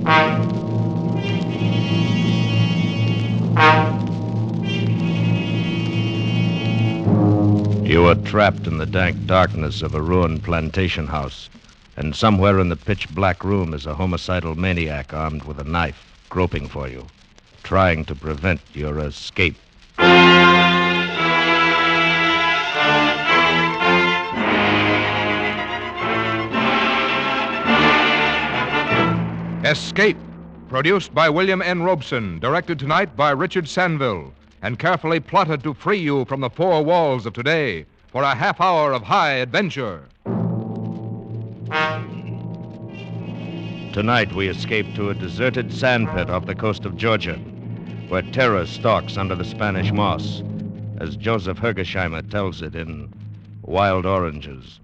You are trapped in the dank darkness of a ruined plantation house, and somewhere in the pitch-black room is a homicidal maniac armed with a knife, groping for you, trying to prevent your escape. Escape, produced by William N. Robeson, directed tonight by Richard Sanville, and carefully plotted to free you from the four walls of today for a half hour of high adventure. Tonight we escape to a deserted sandpit off the coast of Georgia, where terror stalks under the Spanish moss, as Joseph Hergesheimer tells it in Wild Oranges.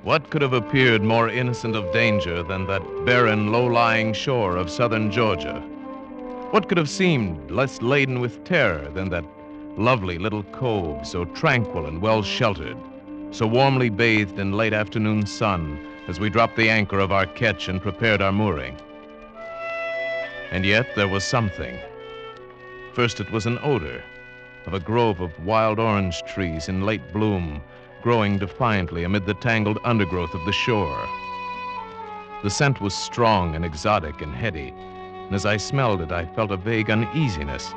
What could have appeared more innocent of danger than that barren, low-lying shore of southern Georgia? What could have seemed less laden with terror than that lovely little cove, so tranquil and well-sheltered, so warmly bathed in late afternoon sun as we dropped the anchor of our ketch and prepared our mooring? And yet there was something. First it was an odor of a grove of wild orange trees in late bloom, growing defiantly amid the tangled undergrowth of the shore. The scent was strong and exotic and heady, and as I smelled it, I felt a vague uneasiness.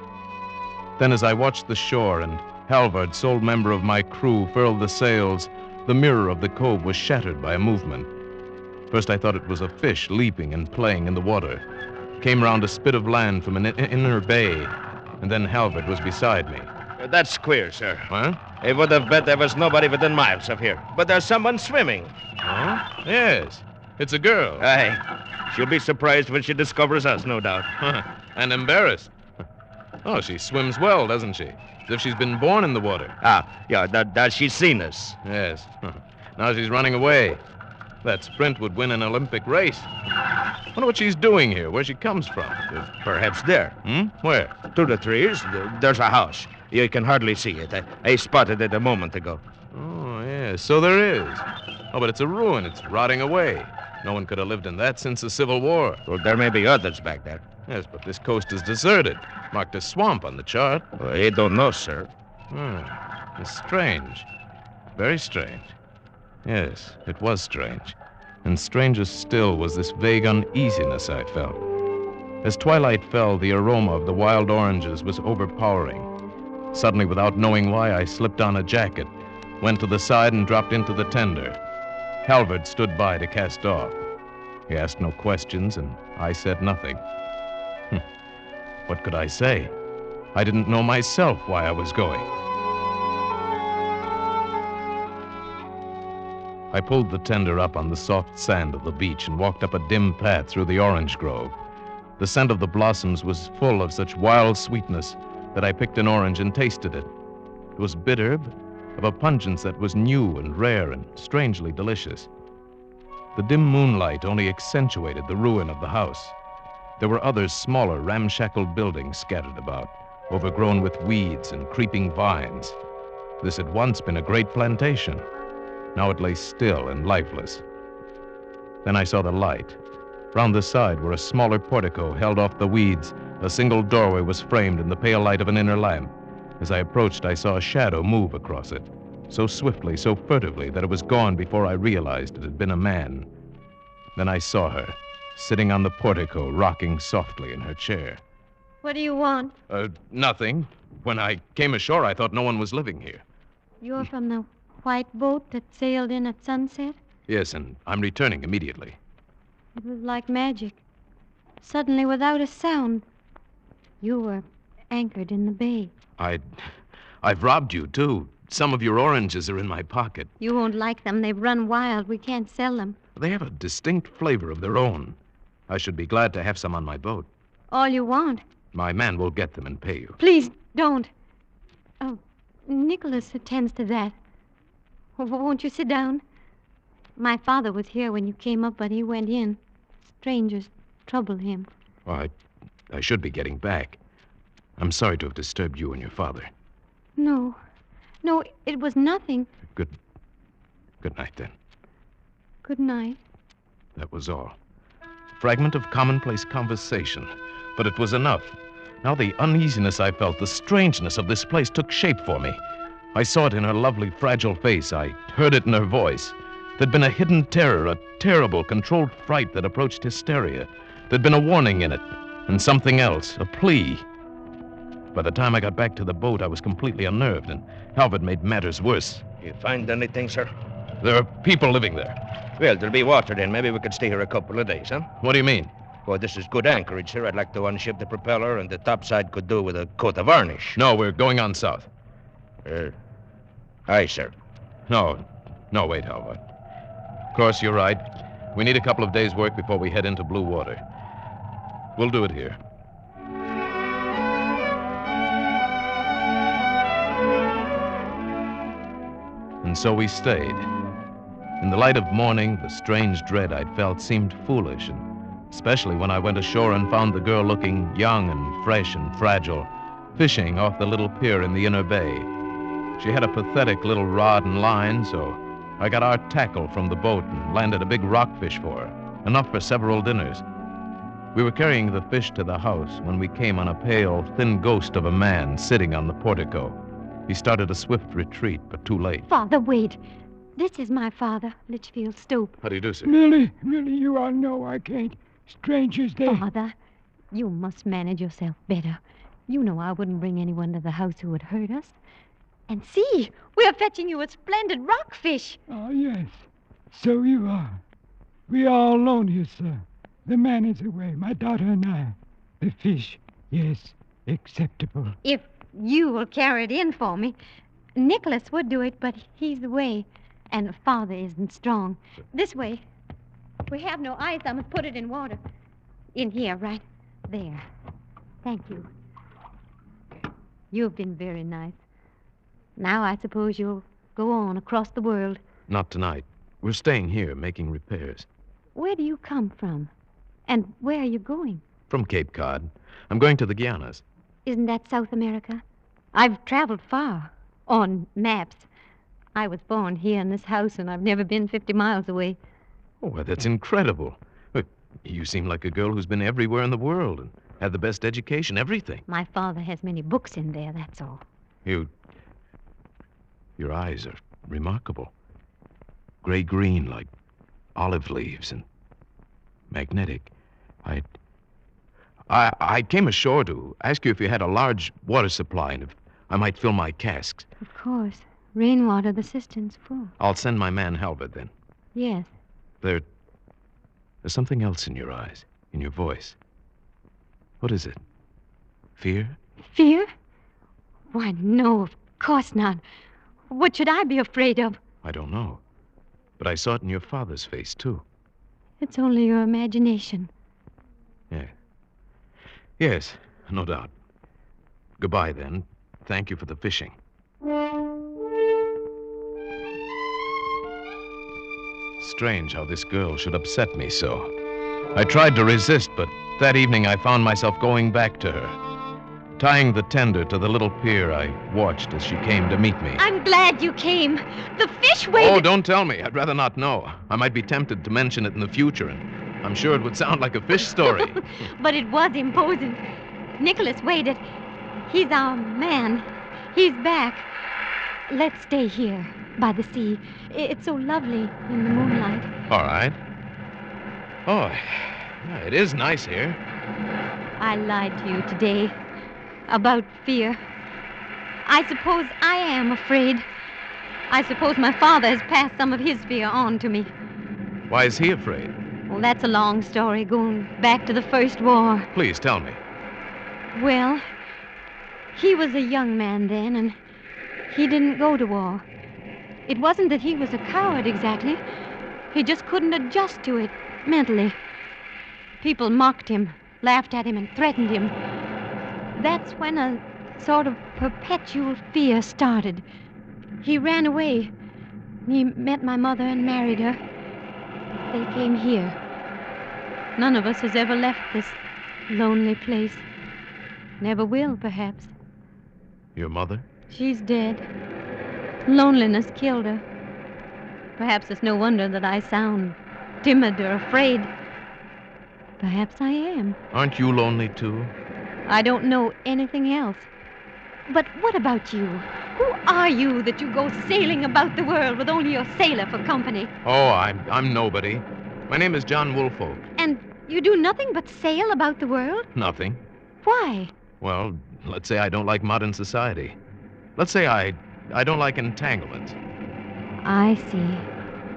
Then as I watched the shore and Halvard, sole member of my crew, furled the sails, the mirror of the cove was shattered by a movement. First I thought it was a fish leaping and playing in the water. Came round a spit of land from an inner bay, and then Halvard was beside me. That's queer, sir. What? I would have bet there was nobody within miles of here. But there's someone swimming. Oh? Yes. It's a girl. Aye. She'll be surprised when she discovers us, no doubt. And embarrassed. Oh, she swims well, doesn't she? As if she's been born in the water. Yeah, that she's seen us. Yes. Now she's running away. That sprint would win an Olympic race. Wonder what she's doing here, where she comes from. Perhaps there. Where? Through the trees, there's a house. You can hardly see it. I spotted it a moment ago. Oh, yes, so there is. Oh, but it's a ruin. It's rotting away. No one could have lived in that since the Civil War. Well, there may be others back there. Yes, but this coast is deserted. Marked as swamp on the chart. Well, I don't know, sir. It's strange. Very strange. Yes, it was strange. And stranger still was this vague uneasiness I felt. As twilight fell, the aroma of the wild oranges was overpowering. Suddenly, without knowing why, I slipped on a jacket, went to the side and dropped into the tender. Halvard stood by to cast off. He asked no questions, and I said nothing. What could I say? I didn't know myself why I was going. I pulled the tender up on the soft sand of the beach and walked up a dim path through the orange grove. The scent of the blossoms was full of such wild sweetness that I picked an orange and tasted it. It was bitter, but of a pungence that was new and rare and strangely delicious. The dim moonlight only accentuated the ruin of the house. There were other smaller, ramshackle buildings scattered about, overgrown with weeds and creeping vines. This had once been a great plantation. Now it lay still and lifeless. Then I saw the light. Round the side were a smaller portico held off the weeds. A single doorway was framed in the pale light of an inner lamp. As I approached, I saw a shadow move across it, so swiftly, so furtively, that it was gone before I realized it had been a man. Then I saw her, sitting on the portico, rocking softly in her chair. What do you want? Nothing. When I came ashore, I thought no one was living here. You're from the white boat that sailed in at sunset? Yes, and I'm returning immediately. It was like magic. Suddenly, without a sound, you were anchored in the bay. I've robbed you, too. Some of your oranges are in my pocket. You won't like them. They've run wild. We can't sell them. They have a distinct flavor of their own. I should be glad to have some on my boat. All you want. My man will get them and pay you. Please, don't. Oh, Nicholas attends to that. Won't you sit down? My father was here when you came up, but he went in. Strangers trouble him. Oh, I should be getting back. I'm sorry to have disturbed you and your father. No. No, it was nothing. Good night, then. Good night. That was all. Fragment of commonplace conversation, but it was enough. Now the uneasiness I felt, the strangeness of this place took shape for me. I saw it in her lovely, fragile face. I heard it in her voice. There'd been a hidden terror, a terrible, controlled fright that approached hysteria. There'd been a warning in it, and something else, a plea. By the time I got back to the boat, I was completely unnerved, and Halvard made matters worse. You find anything, sir? There are people living there. Well, there'll be water then. Maybe we could stay here a couple of days, huh? What do you mean? Well, this is good anchorage, sir. I'd like to unship the propeller, and the topside could do with a coat of varnish. No, we're going on south. Aye, sir. No, wait, Halvard. Of course, you're right. We need a couple of days' work before we head into blue water. We'll do it here. And so we stayed. In the light of morning, the strange dread I'd felt seemed foolish, and especially when I went ashore and found the girl looking young and fresh and fragile, fishing off the little pier in the inner bay. She had a pathetic little rod and line, so I got our tackle from the boat and landed a big rockfish for her, enough for several dinners. We were carrying the fish to the house when we came on a pale, thin ghost of a man sitting on the portico. He started a swift retreat, but too late. Father, wait. This is my father, Litchfield Stope. How do you do, sir? Millie, you all know I can't. Strangers, they... Father, you must manage yourself better. You know I wouldn't bring anyone to the house who would hurt us. And see, we're fetching you a splendid rockfish. Oh, yes. So you are. We are all alone here, sir. The man is away, my daughter and I. The fish, yes, acceptable. If you will carry it in for me. Nicholas would do it, but he's away. And Father isn't strong. This way. We have no ice. I must put it in water. In here, right there. Thank you. You've been very nice. Now I suppose you'll go on across the world. Not tonight. We're staying here, making repairs. Where do you come from? And where are you going? From Cape Cod. I'm going to the Guianas. Isn't that South America? I've traveled far. On maps. I was born here in this house, and I've never been 50 miles away. Oh, well, that's incredible. You seem like a girl who's been everywhere in the world and had the best education, everything. My father has many books in there, that's all. Your eyes are remarkable. Gray-green, like olive leaves, and magnetic. I came ashore to ask you if you had a large water supply and if I might fill my casks. Of course. Rainwater, the cistern's full. I'll send my man Halvard then. Yes. There's something else in your eyes, in your voice. What is it? Fear? Fear? Why, no, of course not. What should I be afraid of? I don't know. But I saw it in your father's face, too. It's only your imagination. Yeah. Yes, no doubt. Goodbye, then. Thank you for the fishing. Strange how this girl should upset me so. I tried to resist, but that evening I found myself going back to her. Tying the tender to the little pier, I watched as she came to meet me. I'm glad you came. The fish weighed... Oh, don't tell me. I'd rather not know. I might be tempted to mention it in the future, and I'm sure it would sound like a fish story. But it was imposing. Nicholas weighed it. He's our man. He's back. Let's stay here, by the sea. It's so lovely in the moonlight. All right. Oh, yeah, it is nice here. I lied to you today about fear. I suppose I am afraid. I suppose my father has passed some of his fear on to me. Why is he afraid? Well, that's a long story, going back to the First War. Please tell me. Well, he was a young man then, and he didn't go to war. It wasn't that he was a coward exactly. He just couldn't adjust to it mentally. People mocked him, laughed at him, and threatened him. That's when a sort of perpetual fear started. He ran away. He met my mother and married her. They came here. None of us has ever left this lonely place. Never will, perhaps. Your mother? She's dead. Loneliness killed her. Perhaps it's no wonder that I sound timid or afraid. Perhaps I am. Aren't you lonely, too? I don't know anything else. But what about you? Who are you that you go sailing about the world with only your sailor for company? Oh, I'm nobody. My name is John Woolfolk. And you do nothing but sail about the world? Nothing. Why? Well, let's say I don't like modern society. Let's say I don't like entanglements. I see.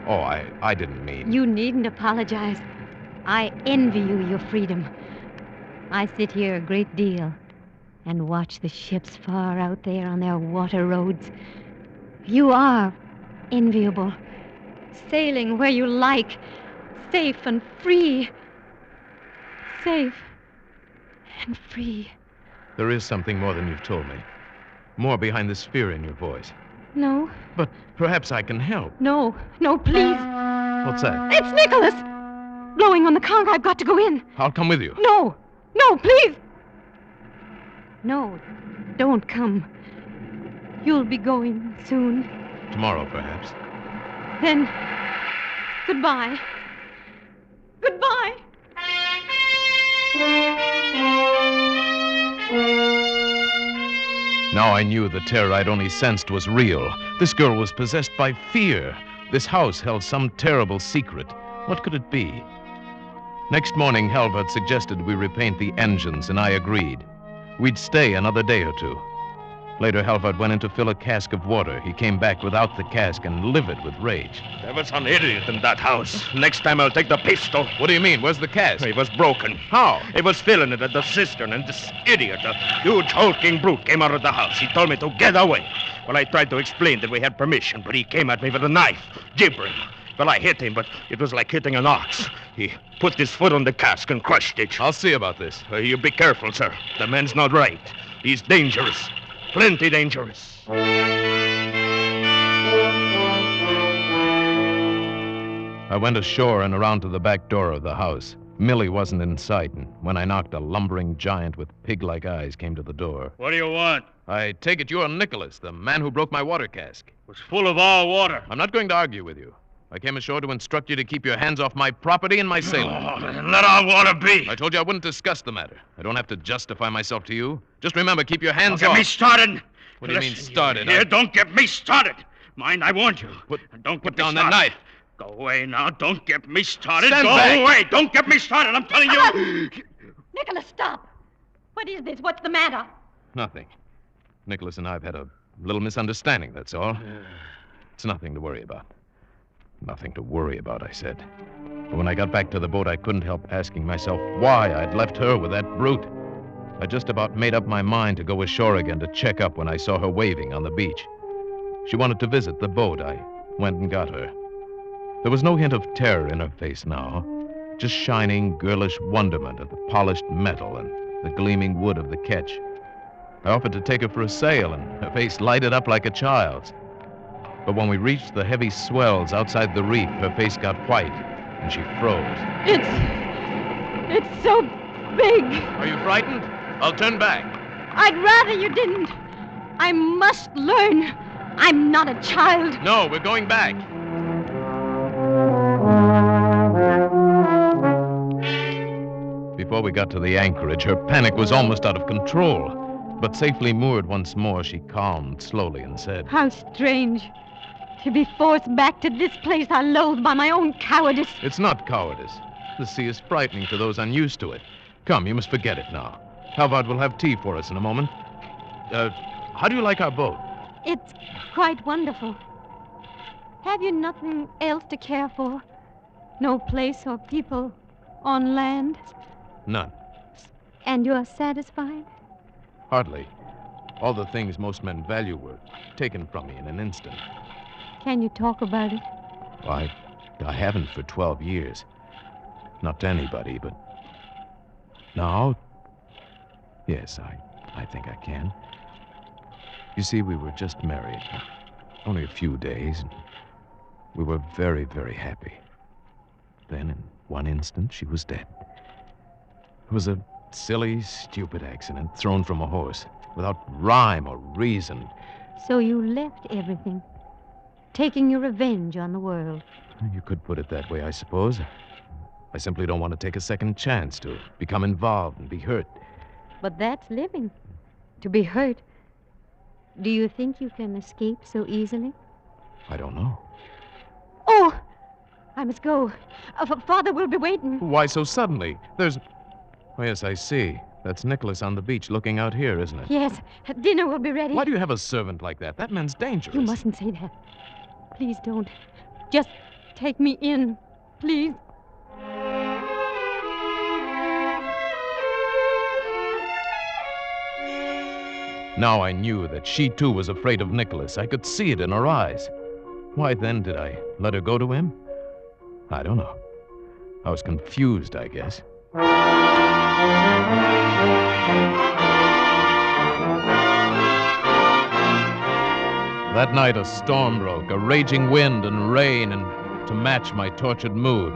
Oh, I didn't mean... You needn't apologize. I envy you your freedom. I sit here a great deal and watch the ships far out there on their water roads. You are enviable. Sailing where you like. Safe and free. Safe and free. There is something more than you've told me. More behind this fear in your voice. No. But perhaps I can help. No, please. What's that? It's Nicholas! Blowing on the conch. I've got to go in. I'll come with you. No, please. No, don't come. You'll be going soon. Tomorrow, perhaps. Then, goodbye. Goodbye. Now I knew the terror I'd only sensed was real. This girl was possessed by fear. This house held some terrible secret. What could it be? Next morning, Halvard suggested we repaint the engines, and I agreed. We'd stay another day or two. Later, Halvard went in to fill a cask of water. He came back without the cask and livid with rage. There was an idiot in that house. Next time I'll take the pistol. What do you mean? Where's the cask? It was broken. How? He was filling it at the cistern, and this idiot, a huge hulking brute, came out of the house. He told me to get away. Well, I tried to explain that we had permission, but he came at me with a knife, gibbering. Well, I hit him, but it was like hitting an ox. He put his foot on the cask and crushed it. I'll see about this. You be careful, sir. The man's not right. He's dangerous. Plenty dangerous. I went ashore and around to the back door of the house. Millie wasn't in sight, and when I knocked, a lumbering giant with pig-like eyes came to the door. What do you want? I take it you're Nicholas, the man who broke my water cask. It was full of our water. I'm not going to argue with you. I came ashore to instruct you to keep your hands off my property and my sailor. Let our water be. I told you I wouldn't discuss the matter. I don't have to justify myself to you. Just remember, keep your hands Don't off. get me started. What do you mean, Listen, started? Here, don't get me started. Mind, I warned you. Don't put get me down started. that knife. Go away now. Don't get me started. Stand Go back. away. Don't get me started. I'm telling you. Nicholas, stop. What is this? What's the matter? Nothing. Nicholas and I have had a little misunderstanding, that's all. It's nothing to worry about. Nothing to worry about, I said. But when I got back to the boat, I couldn't help asking myself why I'd left her with that brute. I just about made up my mind to go ashore again to check up when I saw her waving on the beach. She wanted to visit the boat. I went and got her. There was no hint of terror in her face now, just shining, girlish wonderment at the polished metal and the gleaming wood of the ketch. I offered to take her for a sail, and her face lighted up like a child's. But when we reached the heavy swells outside the reef, her face got white, and she froze. It's so big. Are you frightened? I'll turn back. I'd rather you didn't. I must learn. I'm not a child. No, we're going back. Before we got to the anchorage, her panic was almost out of control. But safely moored once more, she calmed slowly and said, How strange. To be forced back to this place I loathe by my own cowardice. It's not cowardice. The sea is frightening to those unused to it. Come, you must forget it now. Halvard will have tea for us in a moment. How do you like our boat? It's quite wonderful. Have you nothing else to care for? No place or people on land? None. And you're satisfied? Hardly. All the things most men value were taken from me in an instant. Can you talk about it? I haven't for 12 years. Not to anybody, but now, yes, I think I can. You see, we were just married. Only a few days. And we were very, very happy. Then, in one instant, she was dead. It was a silly, stupid accident thrown from a horse, without rhyme or reason. So you left everything, taking your revenge on the world. You could put it that way, I suppose. I simply don't want to take a second chance to become involved and be hurt. But that's living. To be hurt. Do you think you can escape so easily? I don't know. Oh! I must go. Father will be waiting. Why so suddenly? There's... Oh, yes, I see. That's Nicholas on the beach looking out here, isn't it? Yes, dinner will be ready. Why do you have a servant like that? That man's dangerous. You mustn't say that. Please don't. Just take me in, please. Now I knew that she too was afraid of Nicholas. I could see it in her eyes. Why then did I let her go to him? I don't know. I was confused, I guess. That night a storm broke, a raging wind and rain, and to match my tortured mood.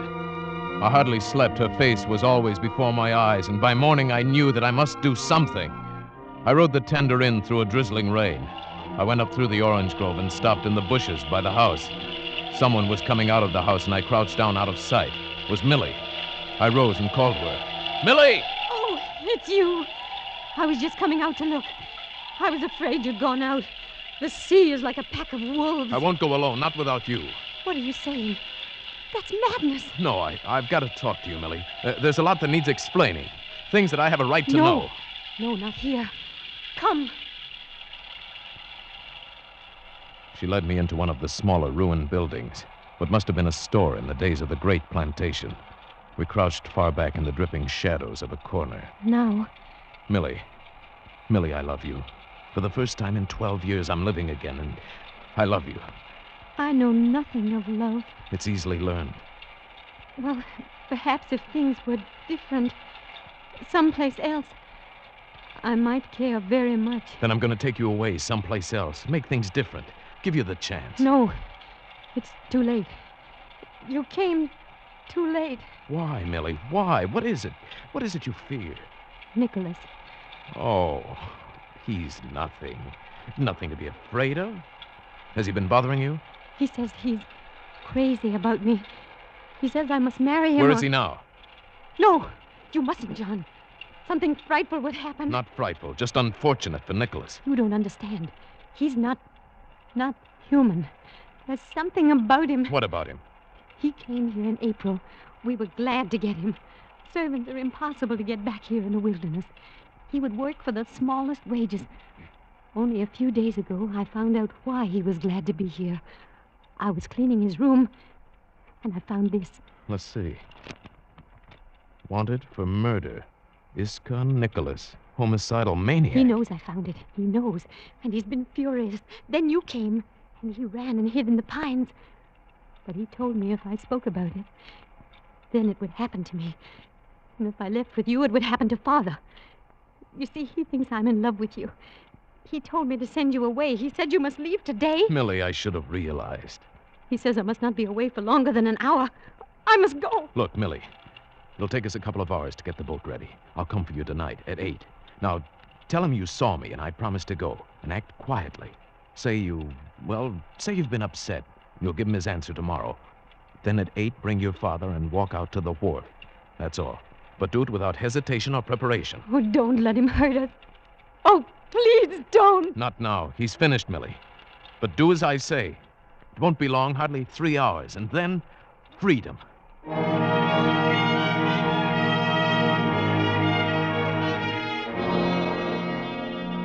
I hardly slept. Her face was always before my eyes, and by morning I knew that I must do something. I rode the tender in through a drizzling rain. I went up through the orange grove and stopped in the bushes by the house. Someone was coming out of the house, and I crouched down out of sight. It was Millie. I rose and called to her. Millie! Oh, it's you. I was just coming out to look. I was afraid you'd gone out. The sea is like a pack of wolves. I won't go alone, not without you. What are you saying? That's madness. No, I've got to talk to you, Millie. There's a lot that needs explaining. Things that I have a right to know. No, not here. Come. She led me into one of the smaller ruined buildings, what must have been a store in the days of the Great Plantation. We crouched far back in the dripping shadows of a corner. Now? Millie, I love you. For the first time in 12 years, I'm living again, and I love you. I know nothing of love. It's easily learned. Well, perhaps if things were different, someplace else, I might care very much. Then I'm going to take you away someplace else, make things different, give you the chance. No, it's too late. You came too late. Why, Millie? Why? What is it? What is it you fear? Nicholas. Oh, he's nothing. Nothing to be afraid of. Has he been bothering you? He says he's crazy about me. He says I must marry him. Where is he now? No, you mustn't, John. Something frightful would happen. Not frightful, just unfortunate for Nicholas. You don't understand. He's not human. There's something about him. What about him? He came here in April. We were glad to get him. Servants are impossible to get back here in the wilderness. He would work for the smallest wages. Only a few days ago, I found out why he was glad to be here. I was cleaning his room, and I found this. Let's see. Wanted for murder. Iskon Nicholas, homicidal maniac. He knows I found it. He knows. And he's been furious. Then you came, and he ran and hid in the pines. But he told me if I spoke about it, then it would happen to me. And if I left with you, it would happen to Father. You see, he thinks I'm in love with you. He told me to send you away. He said you must leave today. Millie, I should have realized. He says I must not be away for longer than an hour. I must go. Look, Millie, it'll take us a couple of hours to get the boat ready. I'll come for you tonight at 8. Now, tell him you saw me and I promised to go. And act quietly. Say you've been upset. You'll give him his answer tomorrow. Then at 8, bring your father and walk out to the wharf. That's all. But do it without hesitation or preparation. Oh, don't let him hurt us. Oh, please don't. Not now. He's finished, Millie. But do as I say. It won't be long, hardly 3 hours. And then, freedom.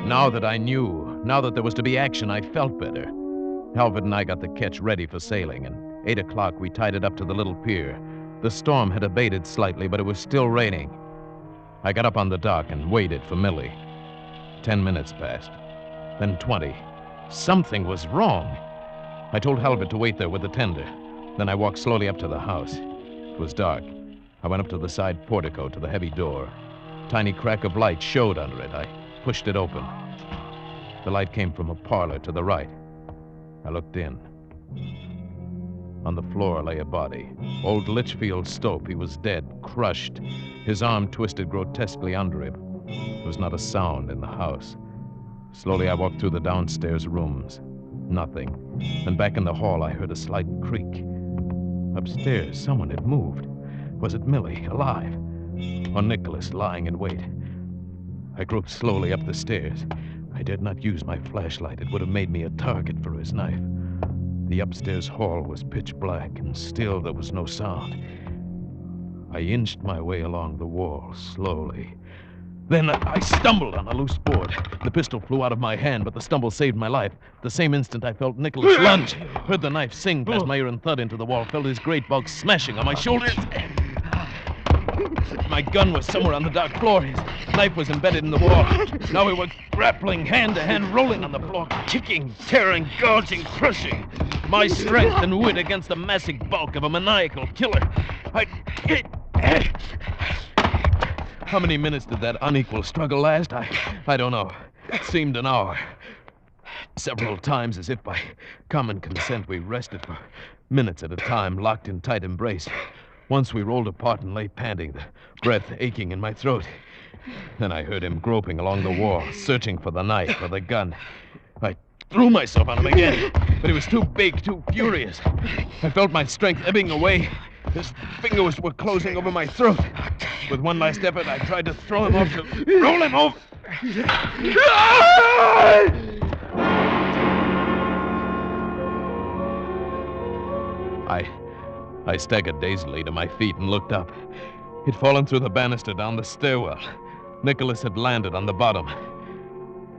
Now that I knew, now that there was to be action, I felt better. Halvard and I got the ketch ready for sailing, and 8 o'clock we tied it up to the little pier. The storm had abated slightly, but it was still raining. I got up on the dock and waited for Millie. 10 minutes passed, then 20. Something was wrong. I told Halvard to wait there with the tender. Then I walked slowly up to the house. It was dark. I went up to the side portico to the heavy door. A tiny crack of light showed under it. I pushed it open. The light came from a parlor to the right. I looked in. On the floor lay a body. Old Litchfield Stope. He was dead, crushed. His arm twisted grotesquely under him. There was not a sound in the house. Slowly, I walked through the downstairs rooms. Nothing. And back in the hall, I heard a slight creak. Upstairs, someone had moved. Was it Millie, alive? Or Nicholas, lying in wait? I groped slowly up the stairs. I dared not use my flashlight. It would have made me a target for his knife. The upstairs hall was pitch black, and still there was no sound. I inched my way along the wall, slowly. Then I stumbled on a loose board. The pistol flew out of my hand, but the stumble saved my life. At the same instant, I felt Nicholas lunge. Heard the knife sing past my ear and thud into the wall. Felt his great bulk smashing on my shoulders. My gun was somewhere on the dark floor. His knife was embedded in the wall. Now we were grappling hand to hand, rolling on the floor, kicking, tearing, gouging, crushing. My strength and wit against the massive bulk of a maniacal killer. How many minutes did that unequal struggle last? I don't know. It seemed an hour. Several times, as if by common consent, we rested for minutes at a time, locked in tight embrace. Once we rolled apart and lay panting, the breath aching in my throat. Then I heard him groping along the wall, searching for the knife or the gun. I threw myself on him again, but he was too big, too furious. I felt my strength ebbing away. His fingers were closing over my throat. With one last effort, I tried to throw him off, to roll him over. I staggered dazedly to my feet and looked up. He'd fallen through the banister down the stairwell. Nicholas had landed on the bottom.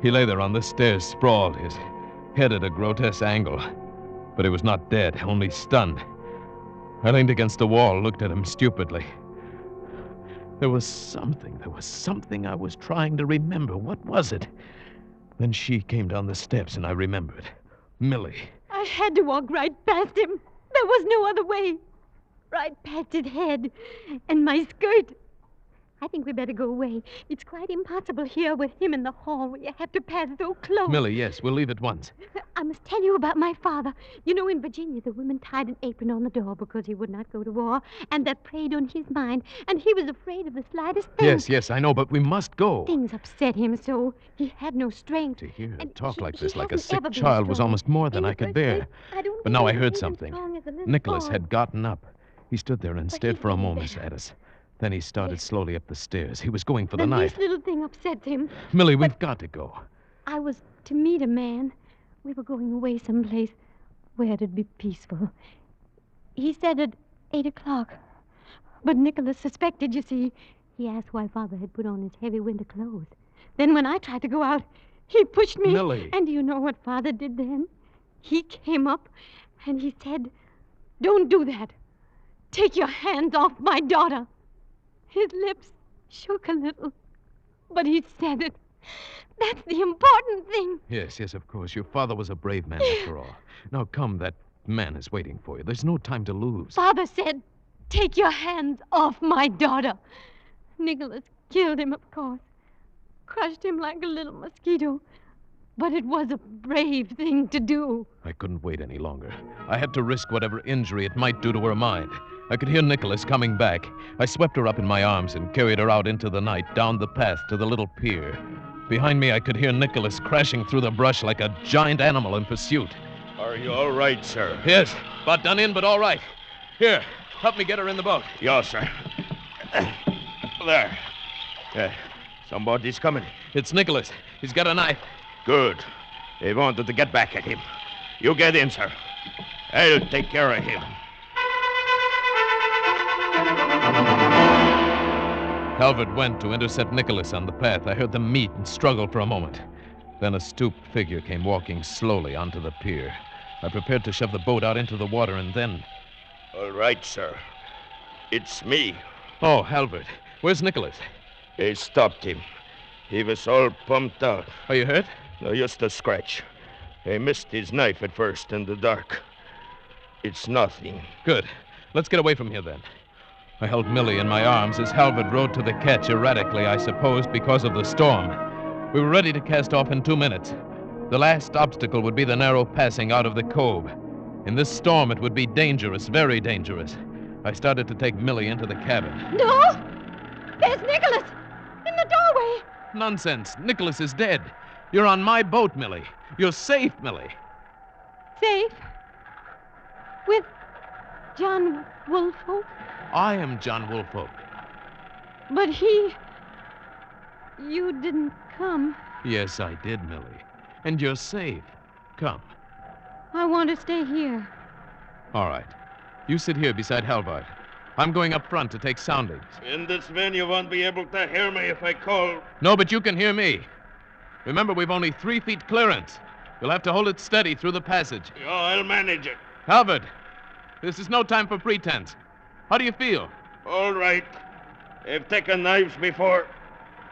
He lay there on the stairs, sprawled, his head at a grotesque angle. But he was not dead, only stunned. I leaned against the wall, looked at him stupidly. There was something I was trying to remember. What was it? Then she came down the steps, and I remembered. Millie. I had to walk right past him. There was no other way. Right past his head and my skirt. I think we better go away. It's quite impossible here with him in the hall where you have to pass so close. Millie, yes, we'll leave at once. I must tell you about my father. You know, in Virginia, the women tied an apron on the door because he would not go to war, and that preyed on his mind, and he was afraid of the slightest thing. Yes, I know, but we must go. Things upset him so. He had no strength. To hear her And talk he- like he this, like a hasn't sick ever been child, was strong. almost more than In I the could first bear. place, I don't But think now I he was heard even something. strong as a little Nicholas boy. had gotten up. He stood there and But stared he's for a getting moment better. at us. Then he started slowly up the stairs. He was going for the The knife. least little thing upset him. Millie, we've got to go. I was to meet a man. We were going away someplace where it'd be peaceful. He said at 8 o'clock. But Nicholas suspected, you see. He asked why Father had put on his heavy winter clothes. Then when I tried to go out, he pushed me. Millie. And do you know what Father did then? He came up and he said, "Don't do that. Take your hands off my daughter." His lips shook a little, but he said it. That's the important thing. Yes, of course. Your father was a brave man after all. Now come, that man is waiting for you. There's no time to lose. Father said, "Take your hands off my daughter." Nicholas killed him, of course. Crushed him like a little mosquito. But it was a brave thing to do. I couldn't wait any longer. I had to risk whatever injury it might do to her mind. I could hear Nicholas coming back. I swept her up in my arms and carried her out into the night, down the path to the little pier. Behind me, I could hear Nicholas crashing through the brush like a giant animal in pursuit. Are you all right, sir? Yes, about done in, but all right. Here, help me get her in the boat. Yes, sir. There. Somebody's coming. It's Nicholas. He's got a knife. Good. They wanted to get back at him. You get in, sir. I'll take care of him. Calvert went to intercept Nicholas on the path. I heard them meet and struggle for a moment. Then a stooped figure came walking slowly onto the pier. I prepared to shove the boat out into the water, and then... All right, sir. It's me. Oh, Halvard. Where's Nicholas? They stopped him. He was all pumped out. Are you hurt? No, just a scratch. They missed his knife at first in the dark. It's nothing. Good. Let's get away from here, then. I held Millie in my arms as Halvard rowed to the ketch, erratically, I suppose, because of the storm. We were ready to cast off in 2 minutes. The last obstacle would be the narrow passing out of the cove. In this storm, it would be dangerous, very dangerous. I started to take Millie into the cabin. No! There's Nicholas! In the doorway! Nonsense. Nicholas is dead. You're on my boat, Millie. You're safe, Millie. Safe? With John Woolfolk? I am John Woolfolk. But you didn't come. Yes, I did, Millie. And you're safe. Come. I want to stay here. All right. You sit here beside Halvard. I'm going up front to take soundings. In this van, you won't be able to hear me if I call. No, but you can hear me. Remember, we've only 3 feet clearance. You'll have to hold it steady through the passage. Oh, I'll manage it. Halvard, this is no time for pretense. How do you feel? All right. I've taken knives before.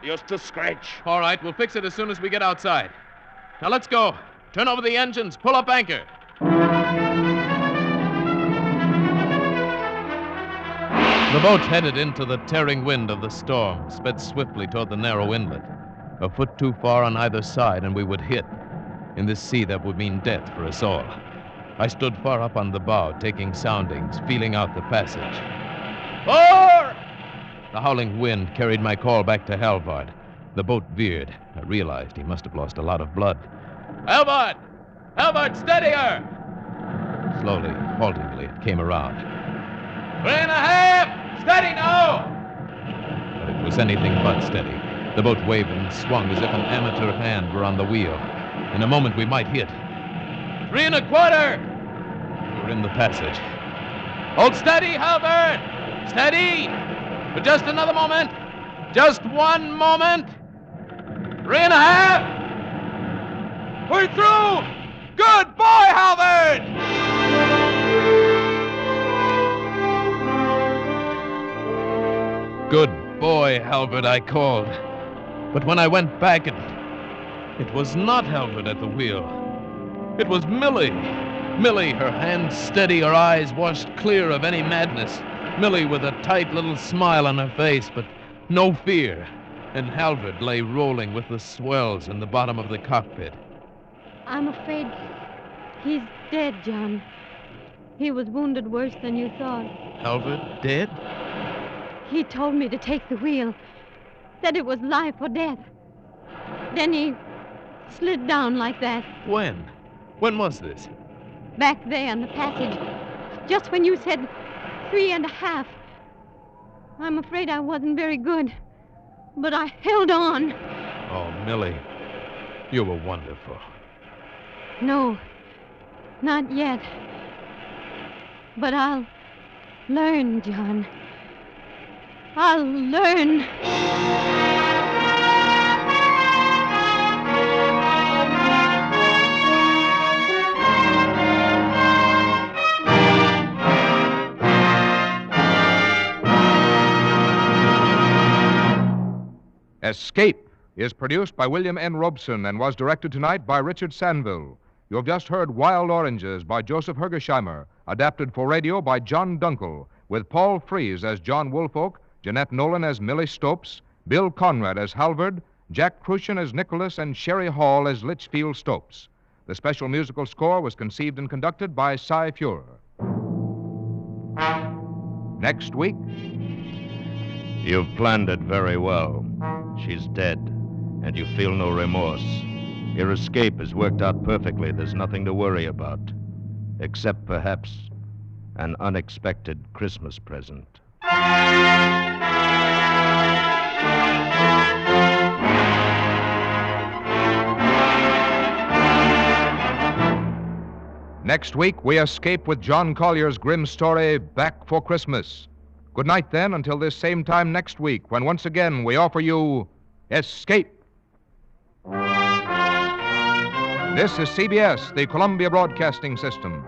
Just to scratch. All right, we'll fix it as soon as we get outside. Now let's go. Turn over the engines. Pull up anchor. The boat headed into the tearing wind of the storm, sped swiftly toward the narrow inlet. A foot too far on either side, and we would hit. In this sea, that would mean death for us all. I stood far up on the bow, taking soundings, feeling out the passage. Fore! The howling wind carried my call back to Halvard. The boat veered. I realized he must have lost a lot of blood. Halvard! Halvard, steady her! Slowly, haltingly, it came around. 3.5! Steady now! But it was anything but steady. The boat waved and swung as if an amateur hand were on the wheel. In a moment, we might hit. 3.25! We were in the passage. Hold steady, Halvard! Steady! For just another moment. Just one moment. 3.5! We're through! Good boy, Halvard! Good boy, Halvard, I called. But when I went back, it was not Halvard at the wheel. It was Millie. Millie, her hands steady, her eyes washed clear of any madness. Millie with a tight little smile on her face, but no fear. And Halvard lay rolling with the swells in the bottom of the cockpit. I'm afraid he's dead, John. He was wounded worse than you thought. Halvard dead? He told me to take the wheel. Said it was life or death. Then he slid down like that. When? When was this? Back there in the passage. Just when you said 3.5. I'm afraid I wasn't very good. But I held on. Oh, Millie, you were wonderful. No, not yet. But I'll learn, John. I'll learn. Escape is produced by William N. Robeson and was directed tonight by Richard Sanville. You have just heard Wild Oranges by Joseph Hergesheimer, adapted for radio by John Dunkel, with Paul Frees as John Woolfolk, Jeanette Nolan as Millie Stopes, Bill Conrad as Halvard, Jack Crucian as Nicholas, and Sherry Hall as Litchfield Stopes. The special musical score was conceived and conducted by Cy Fuhrer. Next week... You've planned it very well. She's dead, and you feel no remorse. Your escape has worked out perfectly. There's nothing to worry about, except perhaps an unexpected Christmas present. Next week, we escape with John Collier's grim story, Back for Christmas. Good night, then, until this same time next week, when once again we offer you Escape. This is CBS, the Columbia Broadcasting System.